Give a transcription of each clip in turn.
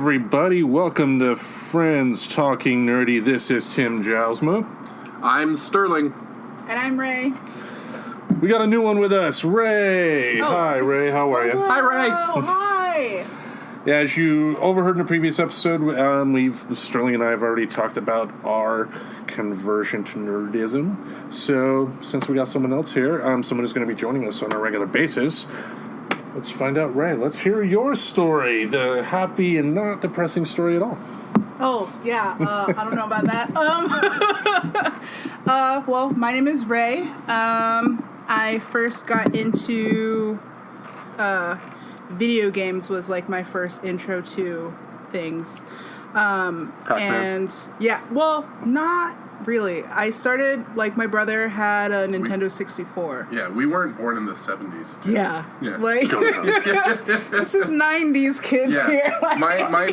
everybody. Welcome to Friends Talking Nerdy. This is Tim Jousma. I'm Sterling. And I'm Ray. We got a new one with us, Ray. Oh. Hi, Ray. How are you? Hi, Ray. Hi. Yeah, as you overheard in the previous episode, Sterling and I have already talked about our conversion to nerdism. So, since we got someone else here, someone who's going to be joining us on a regular basis, let's find out, Ray. Let's hear your story, the happy and not depressing story at all. Oh, yeah. I don't know about that. Well, my name is Ray. I first got into video games was like my first intro to things. And yeah, well, not really. I started, like, my brother had a Nintendo 64. Yeah, we weren't born in the 70s. Yeah. Yeah. Like, this is 90s kids here. Like, my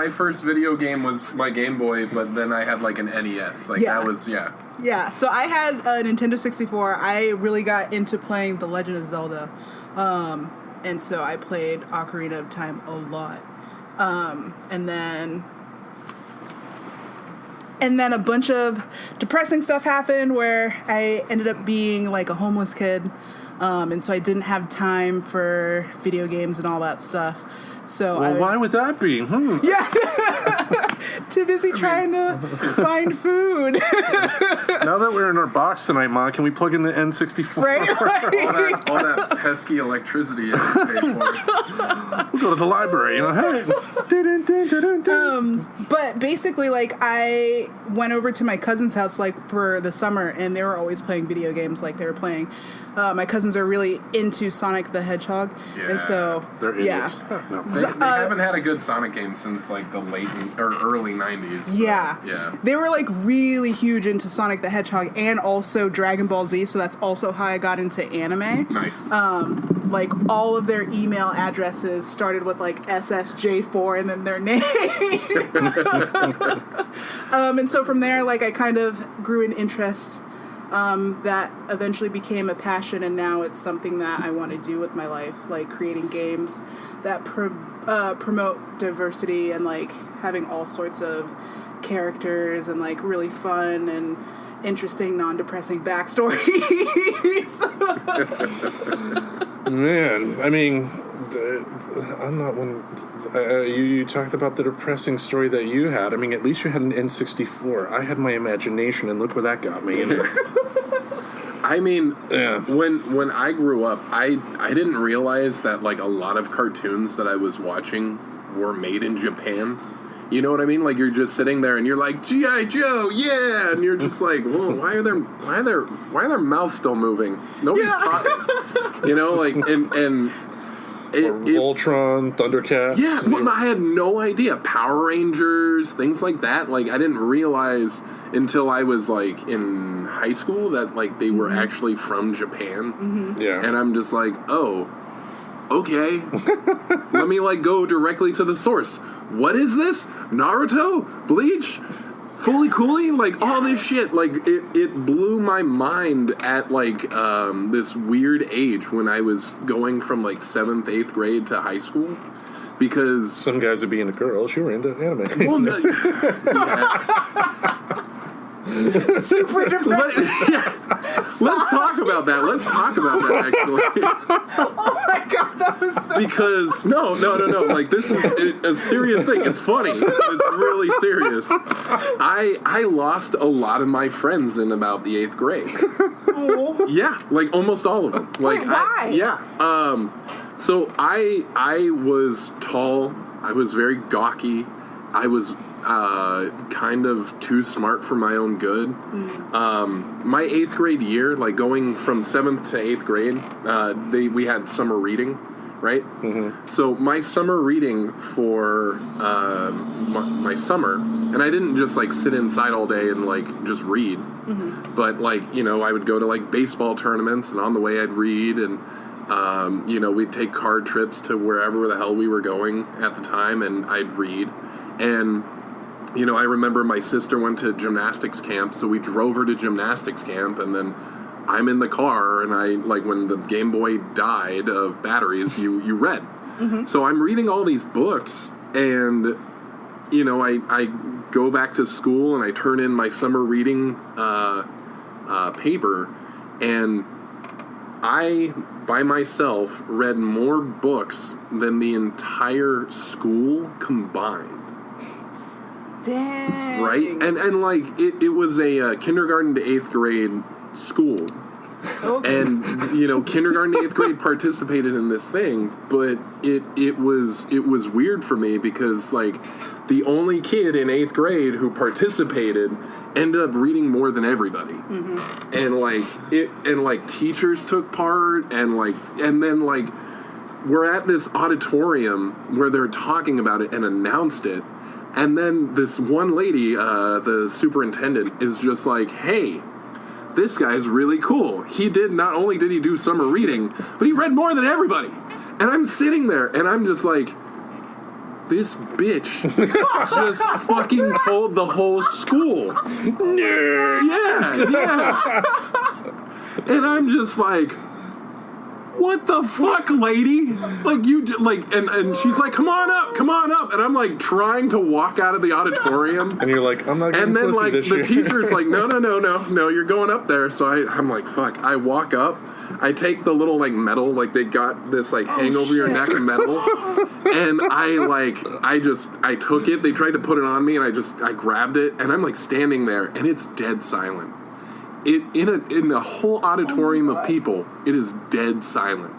first video game was my Game Boy, but then I had like an NES. Like Yeah. that was Yeah, so I had a Nintendo 64. I really got into playing The Legend of Zelda. And so I played Ocarina of Time a lot. And then a bunch of depressing stuff happened where I ended up being like a homeless kid. And so I didn't have time for video games and all that stuff. So Why would that be? Yeah. Too busy trying to find food. Now that we're in our box tonight, Ma, can we plug in the N64? Right? all that pesky electricity I paid for. We'll go to the library, hey. But basically, like, I went over to my cousin's house, like, for the summer, and they were always playing video games. Like, they were playing... my cousins are really into Sonic the Hedgehog. Yeah. And so... They're idiots. Yeah. They haven't had a good Sonic game since like the late or early 90s. So, Yeah. Yeah. They were, like, really huge into Sonic the Hedgehog and also Dragon Ball Z, so that's also how I got into anime. Nice. Like, all of their email addresses started with, like, SSJ4 and then their name. And so from there, like, I kind of grew an interest that eventually became a passion, and now it's something that I want to do with my life, like creating games that promote diversity and, like, having all sorts of characters and, like, really fun and interesting, non-depressing backstories. Man, I mean, I'm not one... you talked about the depressing story that you had. I mean, at least you had an N64. I had my imagination, and look where that got me. I mean, Yeah. when I grew up, I didn't realize that, like, a lot of cartoons that I was watching were made in Japan. You know what I mean? Like, you're just sitting there and you're like, G.I. Joe, yeah, and you're just like, whoa, why are their mouths still moving? Nobody's talking. You know, like, and Voltron, Thundercats. yeah, well, I had no idea. Power Rangers, things like that. Like, I didn't realize until I was, like, in high school that, like, they were actually from Japan. Yeah. And I'm just like, oh, okay. Let me, like, go directly to the source. What is this? Naruto? Bleach? Fully Cooley? Like, all this shit. Like, it blew my mind at, like, this weird age when I was going from, like, 7th, 8th grade to high school. Because... Some guys would be into girls. You were into anime. Well, Super depressing. Let's talk about that. Actually. Oh my god, that was so... Because no. Like, this is a serious thing. It's funny. It's really serious. I lost a lot of my friends in about the 8th grade. Oh. Yeah, like almost all of them. Like, Wait, why? So I was tall. I was very gawky. I was kind of too smart for my own good. My 8th grade year, like going from 7th to 8th grade, we had summer reading, right? Mm-hmm. So my summer reading for my summer, and I didn't just like sit inside all day and like just read, but like, you know, I would go to like baseball tournaments, and on the way I'd read, and you know, we'd take car trips to wherever the hell we were going at the time, and I'd read. And, you know, I remember my sister went to gymnastics camp, so we drove her to gymnastics camp, and then I'm in the car, and I, like, when the Game Boy died of batteries, you read. So I'm reading all these books, And, you know, I go back to school and I turn in my summer reading paper, and I, by myself, read more books than the entire school combined. Dang. Right? And like, it was a kindergarten to 8th grade school. Okay. And, you know, kindergarten to 8th grade participated in this thing, but it was weird for me because, like, the only kid in 8th grade who participated ended up reading more than everybody. Mm-hmm. And, like, teachers took part, and then, like, we're at this auditorium where they're talking about it and announced it, and then this one lady, the superintendent, is just like, hey, this guy's really cool. Not only did he do summer reading, but he read more than everybody. And I'm sitting there, and I'm just like, this bitch just fucking told the whole school. Nerd. Yeah. And I'm just like, what the fuck, lady? Like, and she's like, come on up. And I'm like trying to walk out of the auditorium. And you're like, I'm not getting And then, pussy like, this the year. teacher's like, no, you're going up there. So I'm like, fuck. I walk up. I take the little, like, metal, like, they got this, like, hang over your neck metal. And I took it. They tried to put it on me, and I grabbed it. And I'm, like, standing there, and it's dead silent. In a whole auditorium of people, it is dead silent.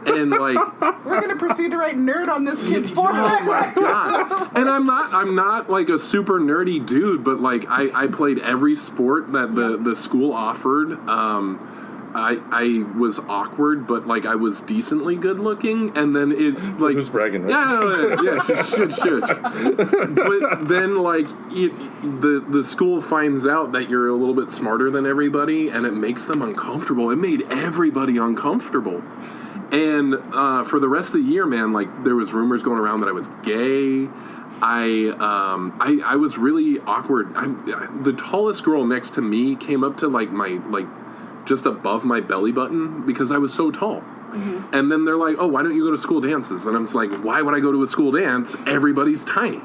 And, like, We're gonna proceed to write nerd on this kid's forehead. oh my god! And I'm not like a super nerdy dude, but like I played every sport that the school offered. I was awkward, but like I was decently good looking, and then it like Who's bragging, right? yeah, shush. But then like the school finds out that you're a little bit smarter than everybody, and it makes them uncomfortable. It made everybody uncomfortable. And for the rest of the year, man, like there was rumors going around that I was gay. I was really awkward. The tallest girl next to me came up to like my just above my belly button because I was so tall. Mm-hmm. And then they're like, oh, why don't you go to school dances? And I'm just like, why would I go to a school dance? Everybody's tiny.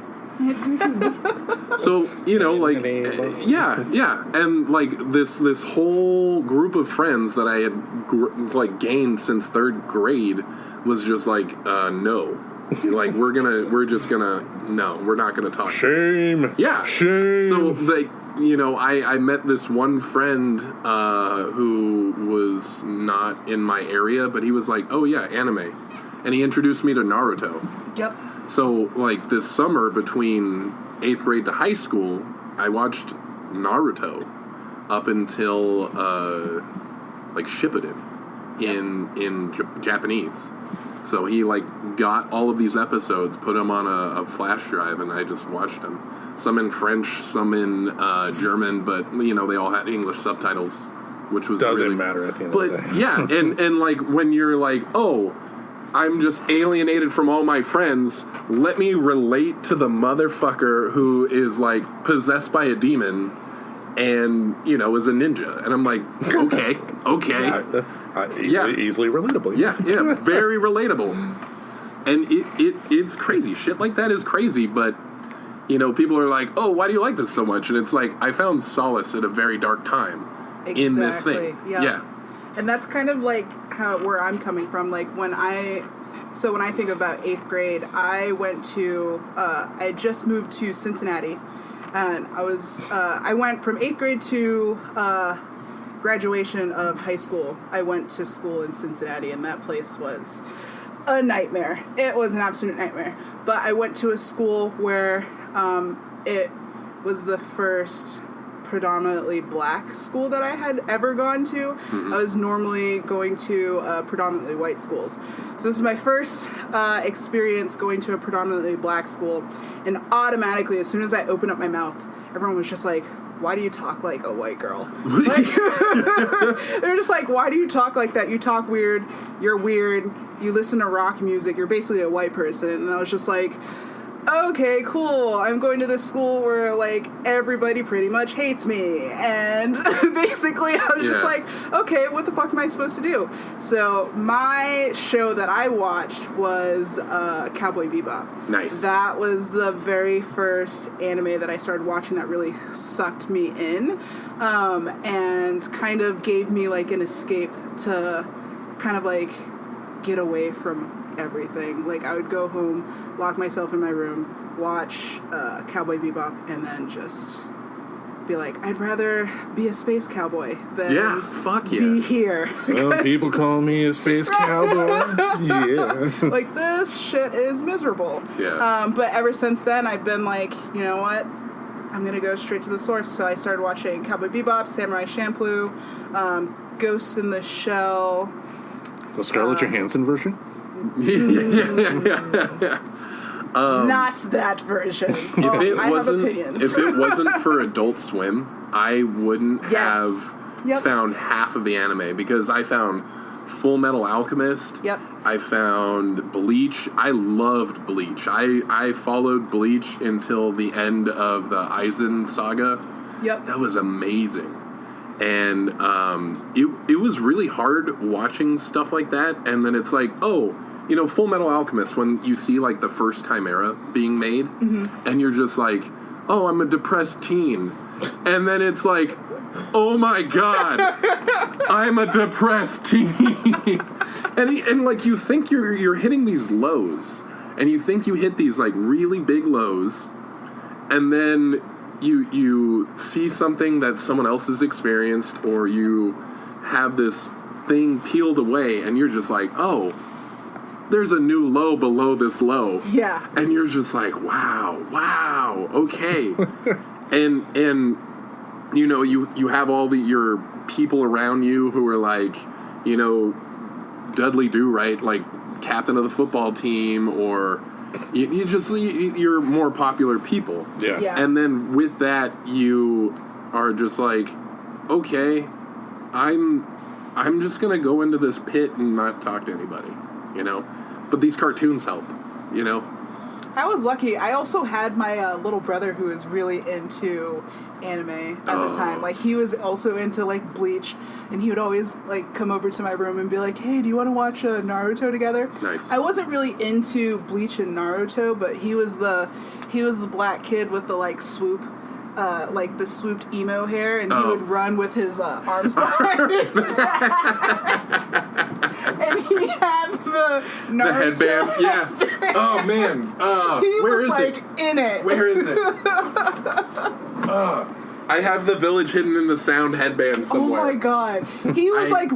So, you know, like, yeah. And like this whole group of friends that I had gained since 3rd grade was just like, no. Like, we're not gonna talk. Shame. Yeah. Shame. So, like, you know, I met this one friend who was not in my area, but he was like, oh yeah, anime. And he introduced me to Naruto. Yep. So, like, this summer between 8th grade to high school, I watched Naruto up until, like, Shippuden in Japanese. So he, like, got all of these episodes, put them on a flash drive, and I just watched them. Some in French, some in German, but, you know, they all had English subtitles, which was Doesn't really, matter at the end of the day. But, yeah, and, like, when you're like, oh, I'm just alienated from all my friends, let me relate to the motherfucker who is, like, possessed by a demon and, you know, is a ninja. And I'm like, okay. Easily relatable. Yeah, very relatable. And it's crazy. Shit like that is crazy, but, you know, people are like, oh, why do you like this so much? And it's like, I found solace at a very dark time in this thing. Yeah. And that's kind of like where I'm coming from. Like when I think about 8th grade, I went to I had just moved to Cincinnati, and I went from 8th grade to graduation of high school. I went to school in Cincinnati, and that place was a nightmare. It was an absolute nightmare. But I went to a school where it was the first predominantly black school that I had ever gone to. Mm-hmm. I was normally going to predominantly white schools. So this is my first experience going to a predominantly black school, and automatically, as soon as I opened up my mouth, everyone was just like, why do you talk like a white girl? Like, they're just like, why do you talk like that? You talk weird, you're weird, you listen to rock music, you're basically a white person. And I was just like, okay, cool. I'm going to this school where, like, everybody pretty much hates me. And basically, I was just Yeah. like, okay, what the fuck am I supposed to do? So, my show that I watched was Cowboy Bebop. Nice. That was the very first anime that I started watching that really sucked me in, and kind of gave me, like, an escape to kind of, like, get away from everything. Like, I would go home, lock myself in my room, watch Cowboy Bebop, and then just be like, I'd rather be a space cowboy than Yeah, fuck be yeah. here. Some people call me a space cowboy. Yeah. Like, this shit is miserable. Yeah. But ever since then, I've been like, you know what? I'm gonna go straight to the source. So I started watching Cowboy Bebop, Samurai Champloo, Ghost in the Shell. The Scarlett Johansson version? Not that version. If it I have wasn't, opinions. if it wasn't for Adult Swim, I wouldn't Yes. have Yep. found half of the anime because I found Full Metal Alchemist. Yep. I found Bleach. I loved Bleach. I followed Bleach until the end of the Aizen saga. Yep. That was amazing. And it was really hard watching stuff like that. And then it's like, oh, you know, Full Metal Alchemist, when you see like the first Chimera being made, and you're just like, oh, I'm a depressed teen. And then it's like, oh my God, I'm a depressed teen. and like you think you're hitting these lows, and you think you hit these like really big lows, and then you see something that someone else has experienced, or you have this thing peeled away, and you're just like, oh, there's a new low below this low. Yeah. And you're just like, wow, okay. and you know, you have all your people around you who are like, you know, Dudley Do-Right, like captain of the football team, or you're more popular people. Yeah. Yeah. And then with that, you are just like, okay, I'm just gonna go into this pit and not talk to anybody, you know. But these cartoons help, you know. I was lucky. I also had my little brother who was really into anime at the time. Like, he was also into, like, Bleach, and he would always, like, come over to my room and be like, hey, do you want to watch Naruto together? Nice. I wasn't really into Bleach and Naruto, but he was the black kid with the, like, like the swooped emo hair, and he would run with his arms behind his back. And he had the Naruto The headband, yeah. Oh man, He where was is like it? in it. Where is it? I have the Village hidden in the sound headband somewhere. Oh my god. He was I-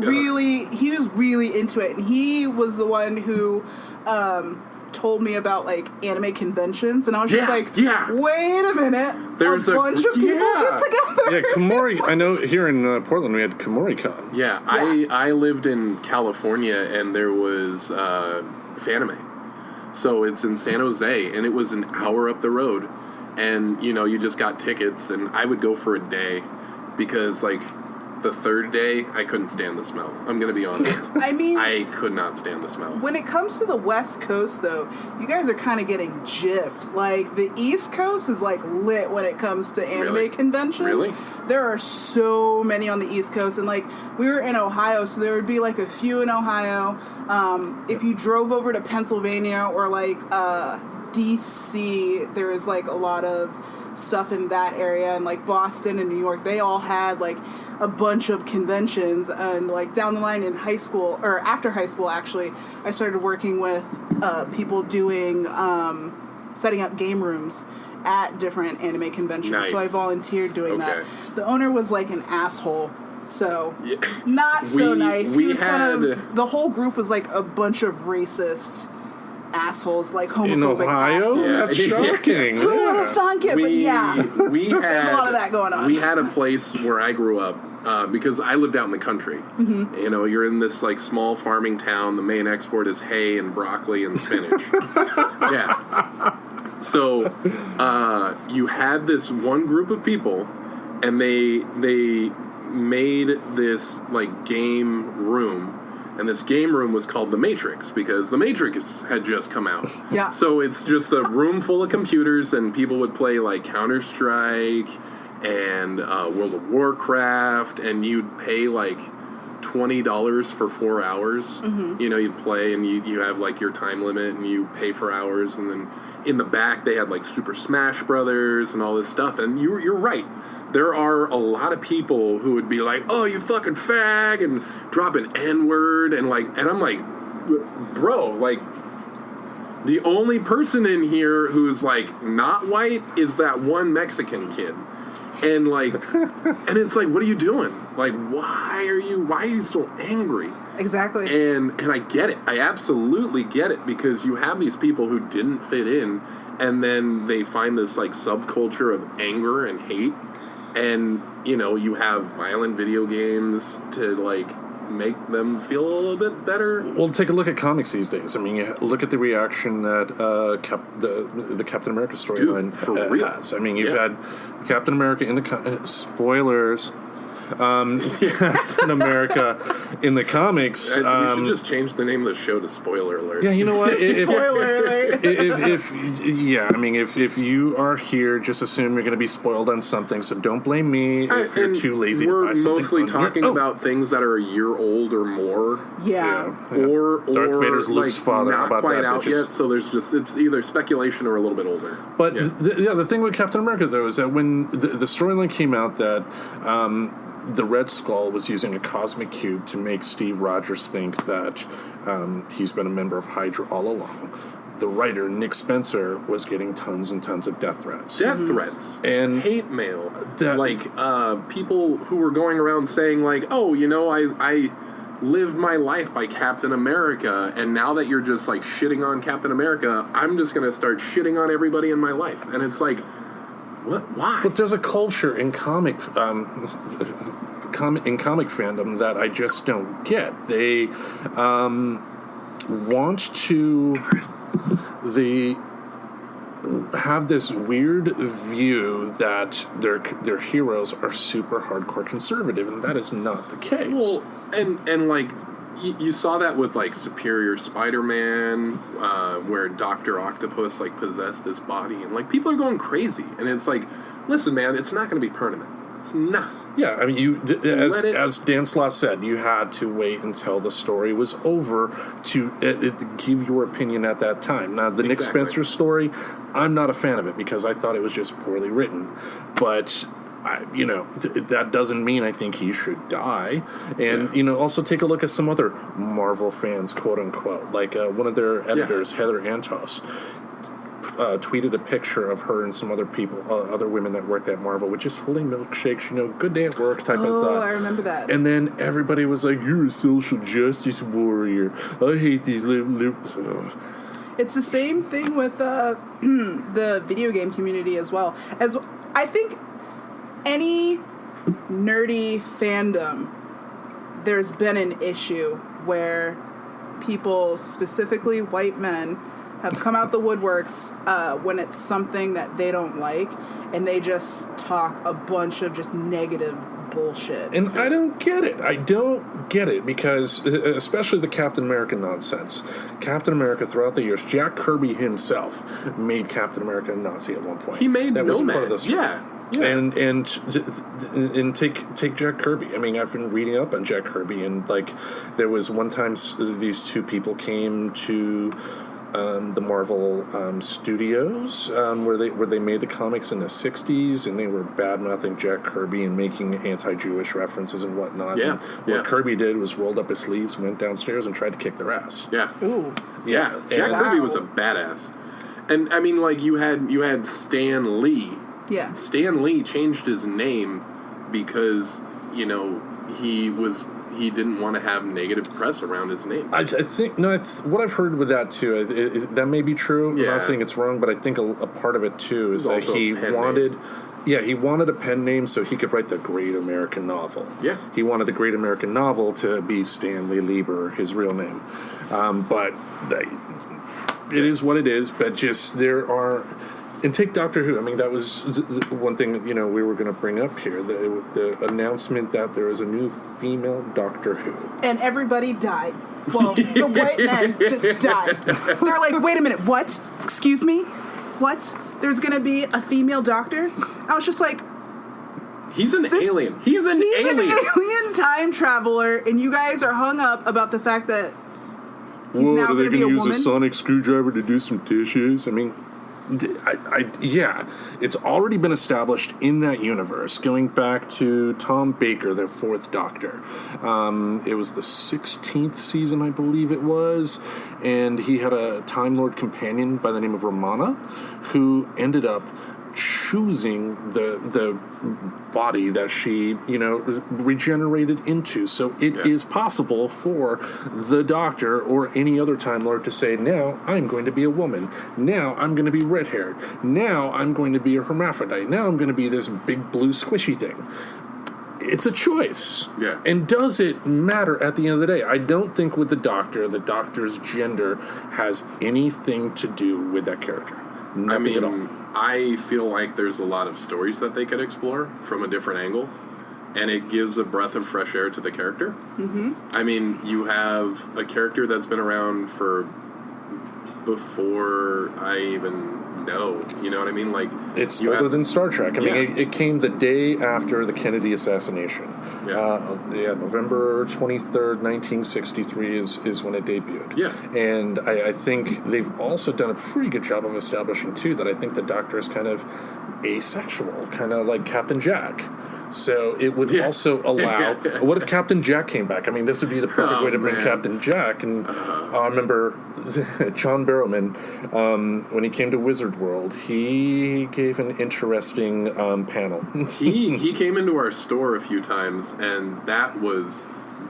he was really into it, and he was the one who told me about like anime conventions, and I was just Yeah, like, yeah. wait a minute, There's a a- bunch of people yeah. get together. Yeah, Komori. I know here in Portland we had KomoriCon. Yeah, I lived in California, and there was Fanime. So it's in San Jose, and it was an hour up the road. And, you know, you just got tickets, and I would go for a day because, like, the third day, I couldn't stand the smell. I'm going to be honest. I mean, I could not stand the smell. when it comes to the West Coast, though, you guys are kind of getting gypped. Like, the East Coast is, like, lit when it comes to anime Really? conventions. Really? There are so many on the East Coast. And, like, we were in Ohio, so there would be, like, a few in Ohio. If you drove over to Pennsylvania or, like, D.C., there was, like, a lot of stuff in that area. And, like, Boston and New York, they all had, like, a bunch of conventions. And like down the line in high school, or after high school actually, I started working with people doing setting up game rooms at different anime conventions. Nice. So I volunteered doing that. Okay. The owner was like an asshole, so Yeah. not so We- nice. we He was kind had- of, the whole group was like a bunch of racist assholes, like homophobic In Ohio? assholes. Yeah. That's shocking. Who would have Yeah. thunk it? But yeah. we had There's a lot of that going on. We had a place where I grew up because I lived out in the country. Mm-hmm. You know, you're in this like small farming town. The main export is hay and broccoli and spinach. Yeah. So you had this one group of people, and they made this like game room and this game room was called The Matrix because The Matrix had just come out. Yeah. So it's just a room full of computers, and people would play like Counter-Strike and World of Warcraft, and you'd pay like $20 for 4 hours. Mm-hmm. You know, you'd play, and you have like your time limit, and you pay for hours, and then in the back they had like Super Smash Brothers and all this stuff. And you're right. There are a lot of people who would be like, "Oh, you fucking fag," and drop an N-word, and I'm like, bro, like, the only person in here who's like not white is that one Mexican kid. And like, and it's like, what are you doing? Like, why are you so angry? Exactly. And I get it. I absolutely get it, because you have these people who didn't fit in, and then they find this like subculture of anger and hate, and you know, you have violent video games to like make them feel a little bit better. Well, take a look at comics these days. I mean, you look at the reaction that the Captain America storyline has. I mean, you've had Captain America in the spoilers. Captain America in the comics. We should just change the name of the show to Spoiler Alert. Yeah, you know what? Spoiler alert. If you are here, just assume you're going to be spoiled on something. So don't blame me if you're too lazy to buy something. We're mostly talking about things that are a year old or more. Yeah. Or Darth Vader's like Luke's father. Not How about quite that, out bitches? yet. So there's it's either speculation or a little bit older. But the thing with Captain America though is that when the storyline came out that the Red Skull was using a cosmic cube to make Steve Rogers think that he's been a member of Hydra all along. The writer, Nick Spencer, was getting tons and tons of death threats. Death threats. And hate mail. People who were going around saying like, oh, you know, I lived my life by Captain America, and now that you're just like shitting on Captain America, I'm just going to start shitting on everybody in my life. And it's like, what? Why? But there's a culture in comic fandom that I just don't get. They want to have this weird view that their heroes are super hardcore conservative, and that is not the case. Well, and like you saw that with like Superior Spider-Man, where Dr. Octopus like possessed this body, and like people are going crazy, and it's like, listen, man, it's not going to be permanent. It's not. Yeah, I mean, as Dan Slott said, you had to wait until the story was over to give your opinion at that time. Now, the Nick Spencer story, I'm not a fan of it because I thought it was just poorly written. But, that doesn't mean I think he should die. And, also take a look at some other Marvel fans, quote unquote, like one of their editors, Heather Antos. Tweeted a picture of her and some other people, other women that worked at Marvel, with just holding milkshakes, good day at work type of thought. Oh, I remember that. And then everybody was like, "You're a social justice warrior. I hate these little." It's the same thing with the video game community as well. As I think any nerdy fandom, there's been an issue where people, specifically white men, have come out the woodworks when it's something that they don't like, and they just talk a bunch of just negative bullshit. And I don't get it. I don't get it because, especially the Captain America nonsense. Captain America, throughout the years, Jack Kirby himself made Captain America a Nazi at one point. He made that was Nomad. part of the story. Yeah. And take Jack Kirby. I mean, I've been reading up on Jack Kirby, and like there was one time these two people came to the Marvel studios where they made the comics in the 60s, and they were bad-mouthing Jack Kirby and making anti-Jewish references and whatnot. Yeah. And what Kirby did was rolled up his sleeves, went downstairs, and tried to kick their ass. Yeah. Ooh. Yeah. Jack Kirby was a badass. And I mean, like you had Stan Lee. Yeah. Stan Lee changed his name because, he didn't want to have negative press around his name. I think what I've heard with that too, that may be true. Yeah. I'm not saying it's wrong, but I think a part of it too is that he wanted. Name. He wanted a pen name so he could write the Great American Novel. Yeah. He wanted the Great American Novel to be Stanley Lieber, his real name. But it is what it is. But just there are. And take Doctor Who. I mean, that was one thing, we were going to bring up here. The announcement that there is a new female Doctor Who. And everybody died. Well, the white men just died. They're like, wait a minute, what? Excuse me? What? There's going to be a female doctor? I was just like... He's an alien. He's an alien time traveler, and you guys are hung up about the fact that he's now going to be a woman. Use a sonic screwdriver to do some dishes? I mean... yeah, it's already been established in that universe, going back to Tom Baker, their fourth Doctor. It was the 16th season, I believe it was, and he had a Time Lord companion by the name of Romana, who ended up choosing the body that she, regenerated into. So it is possible for the Doctor or any other Time Lord to say, now I'm going to be a woman. Now I'm going to be red-haired. Now I'm going to be a hermaphrodite. Now I'm going to be this big blue squishy thing. It's a choice. Yeah. And does it matter at the end of the day? I don't think with the Doctor's gender has anything to do with that character. Nothing at all. I feel like there's a lot of stories that they could explore from a different angle, and it gives a breath of fresh air to the character. Mm-hmm. I mean, you have a character that's been around for before I even know. You know what I mean? Like, it's older than Star Trek. I mean, it came the day after the Kennedy assassination. November 23rd, 1963 is when it debuted. Yeah. And I think they've also done a pretty good job of establishing, too, that I think the Doctor is kind of asexual, kind of like Captain Jack. So it would also allow... What if Captain Jack came back? I mean, this would be the perfect way to bring Captain Jack. And I remember John Barrowman, when he came to Wizard World, he gave an interesting panel. he came into our store a few times, and that was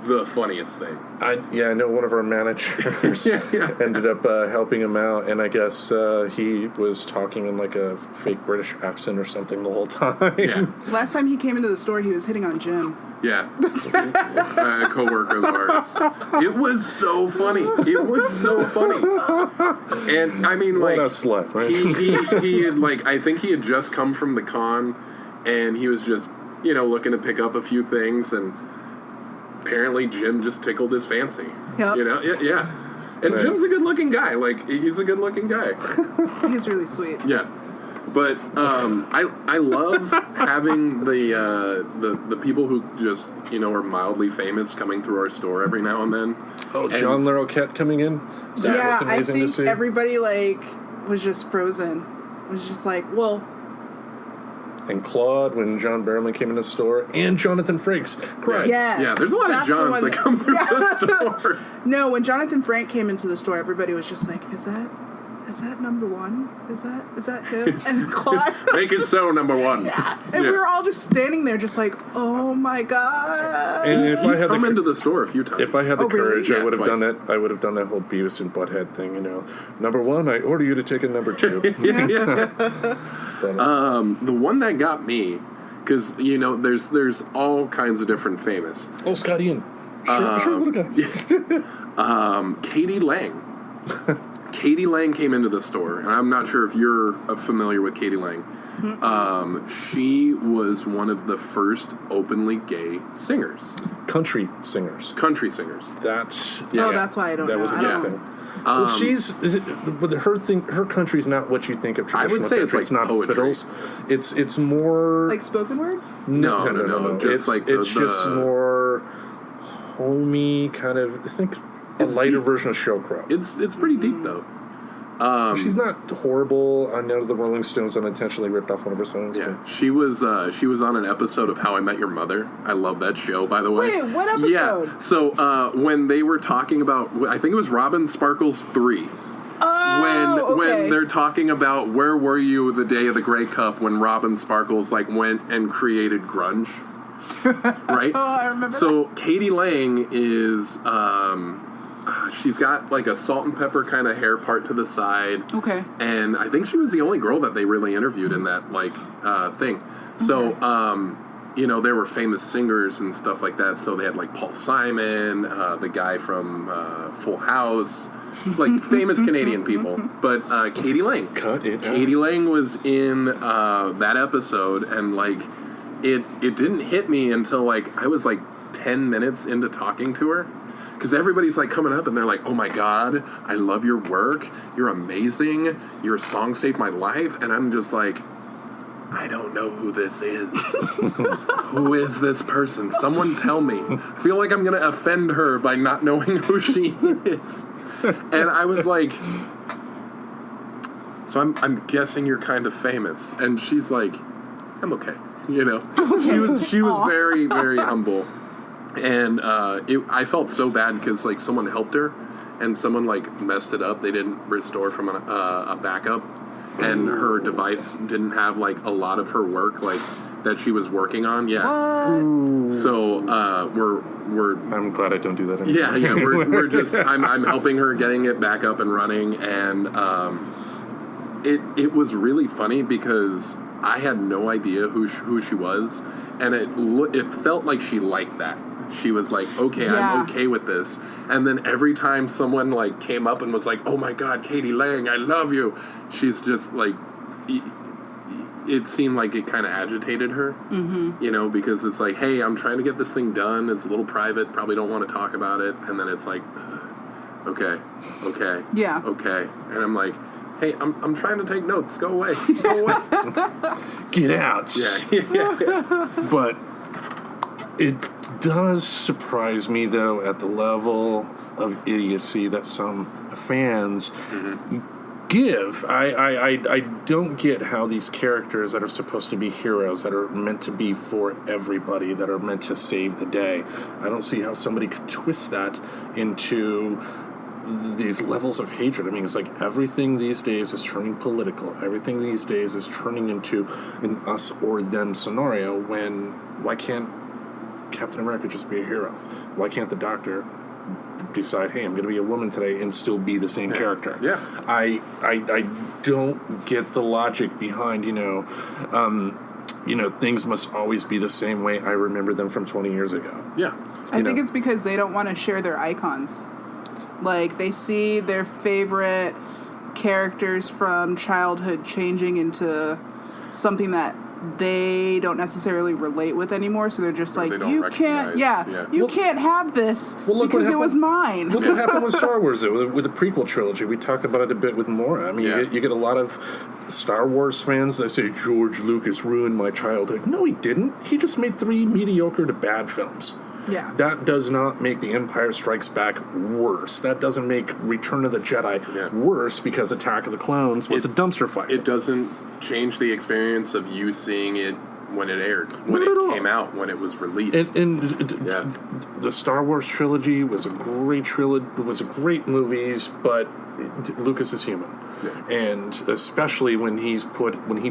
the funniest thing. I know one of our managers ended up helping him out, and I guess he was talking in like a fake British accent or something the whole time. Yeah. Last time he came into the store, he was hitting on Jim. Yeah. A co-worker of ours. It was so funny. And I mean, like, what a slut, right? he had, like, I think he had just come from the con, and he was just, looking to pick up a few things, and apparently Jim just tickled his fancy. Yep. Yeah. And right. Jim's a good-looking guy. Like, he's a good-looking guy. He's really sweet. Yeah. But I love having the people who just, are mildly famous coming through our store every now and then. Oh, John Larroquette coming in? That was amazing to see. I think everybody, was just frozen. It was just like, well... And Claude, when John Barrowman came in the store, and Jonathan Frakes. Correct. Yes. Yeah, there's a lot of Johns that come through the store. No, when Jonathan Frank came into the store, everybody was just like, is that number one? Is that him? And Claude make it so, number one. Yeah. And we were all just standing there just like, oh my God. And if He's come into the store a few times. If I had the courage, really? I would have done that. I would have done that whole Beavis and Butthead thing, Number one, I order you to take a number two. The one that got me, because, there's all kinds of different famous. Oh, Scott Ian. Sure, little guy. Katie Lang. Katie Lang came into the store, and I'm not sure if you're familiar with Katie Lang. She was one of the first openly gay singers. Country singers. That's why I don't know. That was a big thing. Well, but her country's not what you think of traditional. I would say country. it's like poetry. Fiddles. It's more like spoken word. No. It's just more homey kind of. I think a lighter version of Sheryl Crow. It's pretty deep though. She's not horrible. I know the Rolling Stones unintentionally ripped off one of her songs. Yeah, she was on an episode of How I Met Your Mother. I love that show, by the way. Wait, what episode? Yeah, so when they were talking about, I think it was Robin Sparkles 3. When they're talking about where were you the day of the Grey Cup when Robin Sparkles went and created grunge, right? Oh, I remember. So Katie Lang is. She's got a salt and pepper kind of hair part to the side. Okay. And I think she was the only girl that they really interviewed in that thing. So you know, there were famous singers and stuff like that. So they had like Paul Simon, the guy from Full House, like famous Canadian people. But Katie Lang. Cut it out. Katie Lang was in that episode, and like it didn't hit me until like I was like 10 minutes into talking to her. Because everybody's like coming up and they're like, oh my God, I love your work. You're amazing. Your song saved my life. And I'm just like, I don't know who this is. Who is this person? Someone tell me. I feel like I'm going to offend her by not knowing who she is. And I was like, so I'm guessing you're kind of famous. And she's like, I'm okay. You know, she was very, very humble. And I felt so bad because like someone helped her and someone like messed it up. They didn't restore from a backup, and her device didn't have like a lot of her work like that she was working on. Yeah. So we're I'm glad I don't do that anymore. yeah we're just I'm helping her getting it back up and running, and it was really funny because I had no idea who she was, and it felt like she liked that. She was like, okay, Yeah. I'm okay with this. And then every time someone like came up and was like, oh my God, Katie Lang, I love you. She's just like, it seemed like it kind of agitated her, you know, because it's like, hey, I'm trying to get this thing done. It's a little private. Probably don't want to talk about it. And then it's like, okay. Yeah. Okay. And I'm like, hey, I'm trying to take notes. Go away. Go away. Get out. Yeah. But it does surprise me, though, at the level of idiocy that some fans give. I don't get how these characters that are supposed to be heroes, that are meant to be for everybody, that are meant to save the day, I don't see how somebody could twist that into these levels of hatred. I mean, it's like everything these days is turning political. Everything these days is turning into an us or them scenario, when why can't Captain America just be a hero? Why can't the Doctor decide, hey, I'm going to be a woman today and still be the same character? Yeah. I don't get the logic behind, things must always be the same way I remember them from 20 years ago. Yeah. I think it's because they don't want to share their icons. Like, they see their favorite characters from childhood changing into something that they don't necessarily relate with anymore, so they're just like, they don't you recognize, can't, you can't have this look because what it was mine. Look what happened with Star Wars, though, with the prequel trilogy. We talked about it a bit with Maura. I mean, Yeah. you get a lot of Star Wars fans that say, George Lucas ruined my childhood. No, he didn't. He just made 3 mediocre to bad films. Yeah. That does not make The Empire Strikes Back worse. That doesn't make Return of the Jedi worse because Attack of the Clones was a dumpster fire. It doesn't change the experience of you seeing it when it aired, when Not at all. it came out, when it was released. And Yeah. the Star Wars trilogy was a great trilogy. It was a great movies, but Lucas is human, and especially when he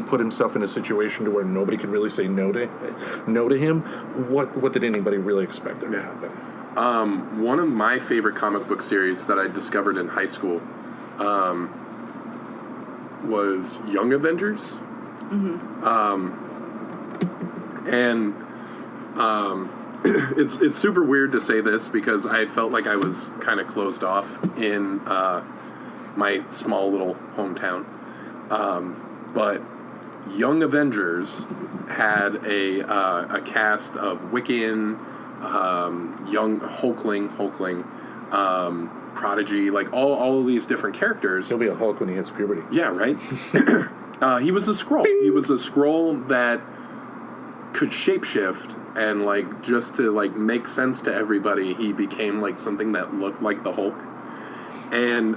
put himself in a situation to where nobody can really say no to him. What did anybody really expect there to happen? One of my favorite comic book series that I discovered in high school was Young Avengers. It's super weird to say this because I felt like I was kind of closed off in my small little hometown. But Young Avengers had a cast of Wiccan, young Hulkling, Prodigy, like all of these different characters. He'll be a Hulk when he hits puberty. Yeah, right. He was a Skrull. He was a Skrull that could shapeshift, and like just to like make sense to everybody, he became like something that looked like the Hulk. And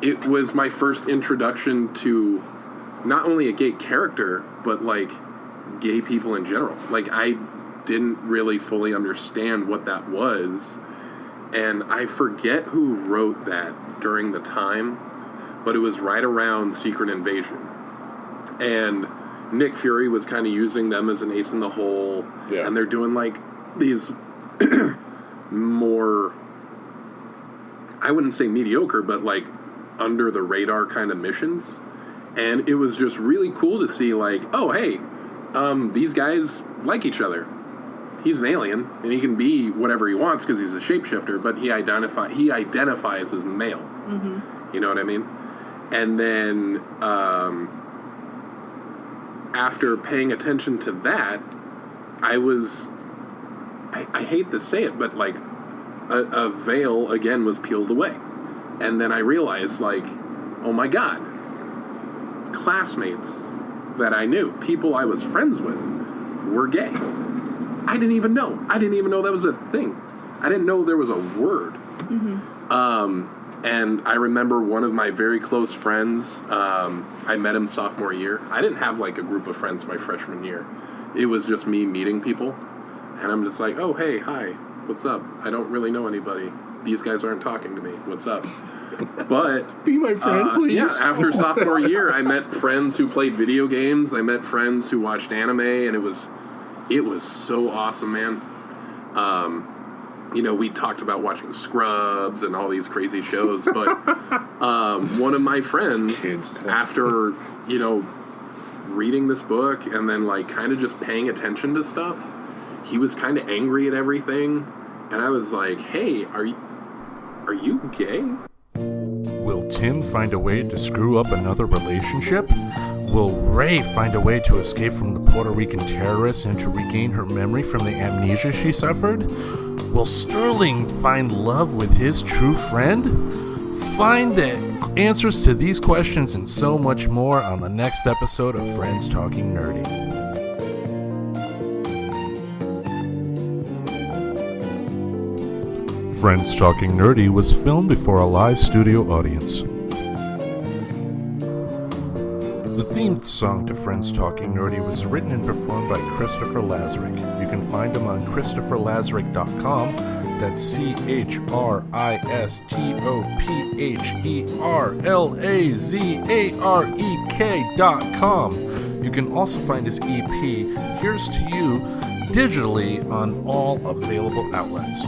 it was my first introduction to not only a gay character, but like gay people in general. Like, I didn't really fully understand what that was. And I forget who wrote that during the time, but it was right around Secret Invasion. And Nick Fury was kind of using them as an ace in the hole. Yeah. And they're doing like these more, I wouldn't say mediocre, but like under the radar kind of missions. And it was just really cool to see like, oh, hey, these guys like each other. He's an alien, and he can be whatever he wants because he's a shapeshifter, but he identifies as male. Mm-hmm. You know what I mean? And then after paying attention to that, I hate to say it, but like a veil again was peeled away. And then I realized, like, oh my God, classmates that I knew, people I was friends with, were gay. I didn't even know. I didn't even know that was a thing. I didn't know there was a word. Mm-hmm. And I remember one of my very close friends, I met him sophomore year. I didn't have like a group of friends my freshman year. It was just me meeting people. And I'm just like, oh, hey, hi, what's up? I don't really know anybody. These guys aren't talking to me. What's up? But Be my friend, please. Yeah, after sophomore year, I met friends who played video games. I met friends who watched anime, and it was so awesome, man. You know, we talked about watching Scrubs and all these crazy shows, but one of my friends, after, you know, reading this book and then, like, kind of just paying attention to stuff, he was kind of angry at everything, and I was like, hey, are you gay? Will Tim find a way to screw up another relationship? Will Ray find a way to escape from the Puerto Rican terrorists and to regain her memory from the amnesia she suffered? Will Sterling find love with his true friend? Find the answers to these questions and so much more on the next episode of Friends Talking Nerdy. Friends Talking Nerdy was filmed before a live studio audience. The theme song to Friends Talking Nerdy was written and performed by Christopher Lazarick. You can find him on ChristopherLazarick.com. That's ChristopherLazarick.com. You can also find his EP, Here's to You, digitally on all available outlets.